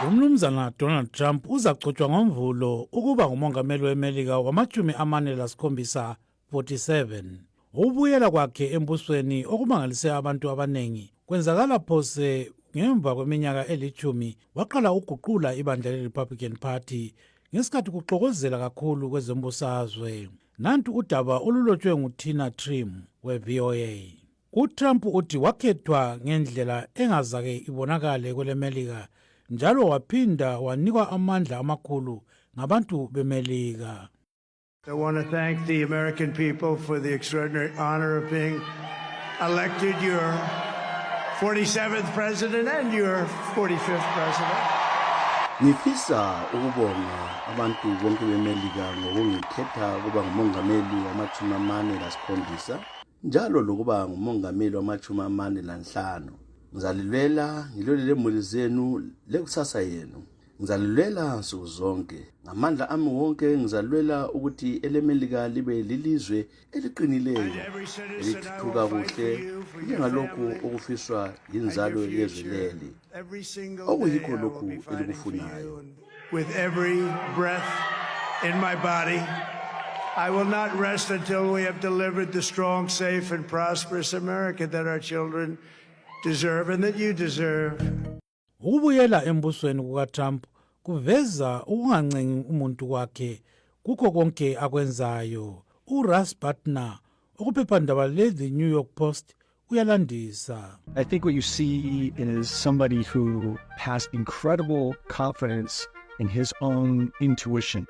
Umnumzana Donald Trump uzagcotshwa ngoMvulo ukuba ngumongameli weMelika wama-47. Ukubuyela kwakhe embusweni okumangalise abantu abanengi kwenzakala phose ngemva kweminyaka elithumi waqala ukuguqula ibandla le-Republican Party ngesikhathi kuxokozela kakhulu kwezembusazwe. Nantu udaba olulotshwe nguTina Trim we-VOA. UTrump uthi wakhethwa ngendlela engazake ibonakale kweleMelika njalo waphinda wanikwa amandla amakhulu ngabantu beMelika. I want to thank the American people for the extraordinary honor of being elected your 47th president and your 45th president. Ngifisa ukubonga abantu bonke beMelika ngokungikhetha kuba ngumongameli wama-47 njalo lokuba ngumongameli wama-45. Ngizalilwela ngilwele lemuli zenu lekusasa yenu. Ngizalilwela nsuku zonke. Ngamandla ami wonke ngizalilwela ukuthi eleMelika libe lilizwe eliqinileyo elithuthuka kuhle njengalokhu okufiswa yinzalo yezwe leli. Okuyikho lokhu elikufunayo. With every breath in my body, I will not rest until we have delivered the strong, safe, and prosperous America that our children deserve and that you deserve. Ukubuyela embusweni kukaTrump kuveza ukungancengi umuntu wakhe kukho konke akwenzayo. uRuss Butler okuphephandaba le-The New York Post uyalandisa. I think what you see is somebody who has incredible confidence in his own intuition.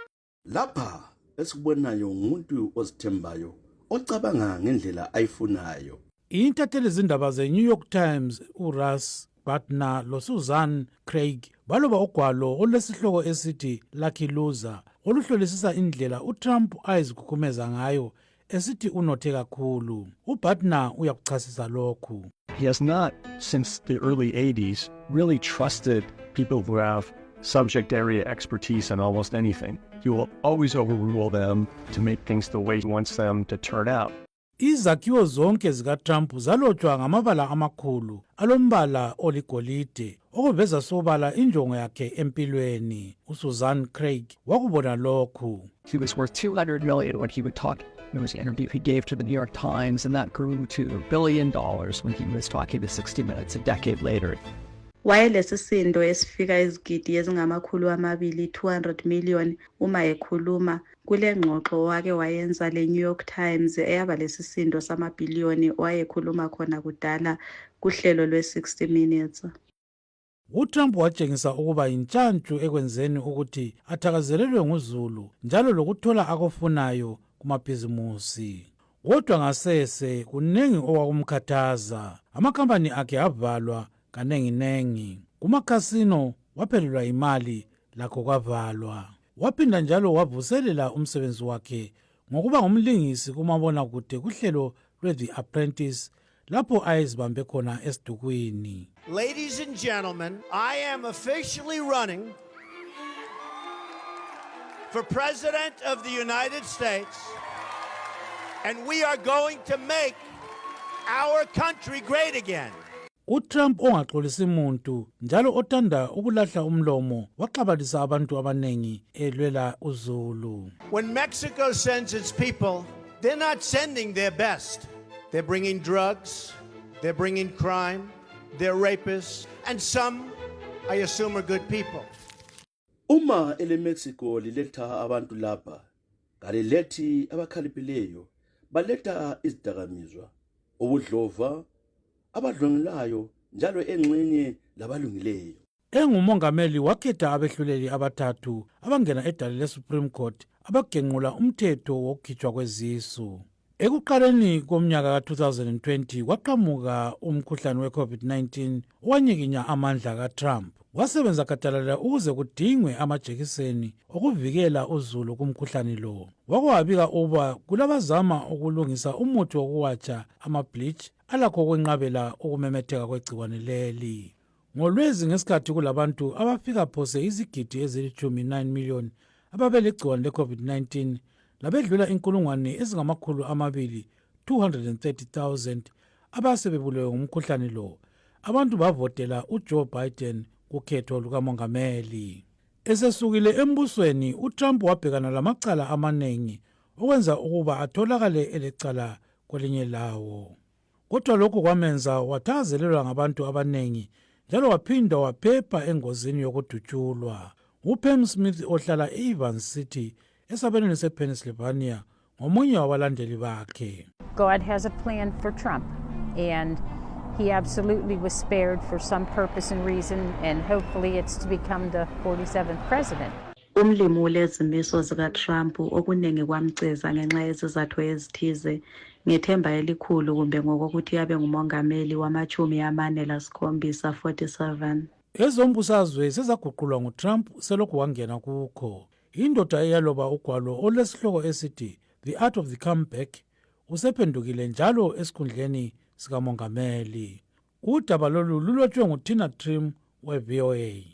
Lapha esikubonayo ngumuntu ozithembayo ocabanga ngendlela ayifunayo. Intatheli zindaba ze-New York Times uRuss Butler loSusan Craig baloba ugwalo olesihloko esithi Lucky Loser oluhlolisisa indlela uTrump ayizikhukhumeza ngayo esithi unothe kakhulu. uButler uyakuchasisa lokhu. He has not, since the early 80s, really trusted people who have subject area expertise in almost anything. He will always overrule them to make things the way he wants them to turn out. Izakhiwo zonke zikaTrump zalotshwa ngamabala amakhulu alombala oligolide okuveza sobala injongo yakhe empilweni. uSusan Craig wakubona lokhu. He was worth $200 million when he would talk. There was an interview he gave to the New York Times, and that grew to $1 billion when he was talking to 60 Minutes a decade later. Wayelesisindo esifika izigidi ezingamakhulu amabili 200 million uma ekhuluma kule ngxoxo wake wayenza le New York Times eyaba lesisindo samabhiliyoni wayekhuluma khona kudala kuhlelo lwe-60 Minutes. uTrump watshengisa ukuba intshantshu ekwenzeni ukuthi athakazelelwe nguZulu njalo lokuthola akufunayo kumabhizimusi. Kodwa ngasese kunengi okwakumkhathaza. Amakhampani akhe avalwa kanenginengi. Kumakhasino waphelelwa imali lakho kwavalwa. Waphinda njalo wavuselela umsebenzi wakhe ngokuba ngumlingisi kumabonakude kuhlelo lwe-The Apprentice lapho ayezibambe khona esidukwini. Ladies and gentlemen, I am officially running for President of the United States, and we are going to make our country great again. uTrump ongaxolisi muntu njalo othanda ukulahla umlomo waxabalisa abantu abanengi elwela uZulu. When Mexico sends its people, they're not sending their best. They're bringing drugs, they're bringing crime, they're rapists, and some, I assume, are good people. Uma eleMexico liletha abantu lapha, kalilethi abakhaliphileyo, baletha izidakamizwa, ubudlova, abadlongelayo njalo engxenye labalungileyo. Engumongameli wakhetha abehluleli abathathu abangena edale leSupreme Court abagenqula umthetho wokukhitshwa kwezisu. Ekuqaleni komnyaka ka-2020 kwaqhamuka umkhuhlane we-COVID-19 owanyikinya amandla kaTrump. Wasebenza gadalala ukuze kudingwe amajekiseni okuvikela uZulu kumkhuhlane lo. Wakwabika uba kulabazama ukulungisa umuthi wokuwatsha ama-bleach alakho ukwenqabela ukumemetheka kwegciwane leli. Ngolwezi ngesikhathi kulabantu abafika phose izigidi ezili-19 million ababelegciwane le-COVID-19 labedlula inkulungwane ezingamakhulu amabili 230,000 abasebebulewe ngumkhuhlane lo. Abantu bavotela uJoe Biden kukhetho lukamongameli. Esesukile embusweni, uTrump wabhekana lamacala amaningi okwenza ukuba atholakale elecala kwelinye lawo. Kodwa lokhu kwamenza wathakazelelwa ngabantu abaningi njalo waphinda waphepha engozini yokudutshulwa. UPam Smith ohlala e-Evans City esabelweni sePennsylvania ngomunye wabalandeli bakhe. God has a plan for Trump, and he absolutely was spared for some purpose and reason, and hopefully it's to become the 47th president. Umlimi ulezimiso zikaTrump okuningi kwamceza ngenxa yezizathu ezithize ngethemba elikhulu kumbe ngokokuthi abe ngumongameli wama-47 47. Ezombusazwe sezaguqulwa nguTrump selokhu wangena kukho. Indoda eyaloba ugwalo olesihloko esithi The Art of the Comeback usephendukile njalo esikhundleni sikamongameli. Udaba lolu lulotshwe nguTina Trim we-VOA.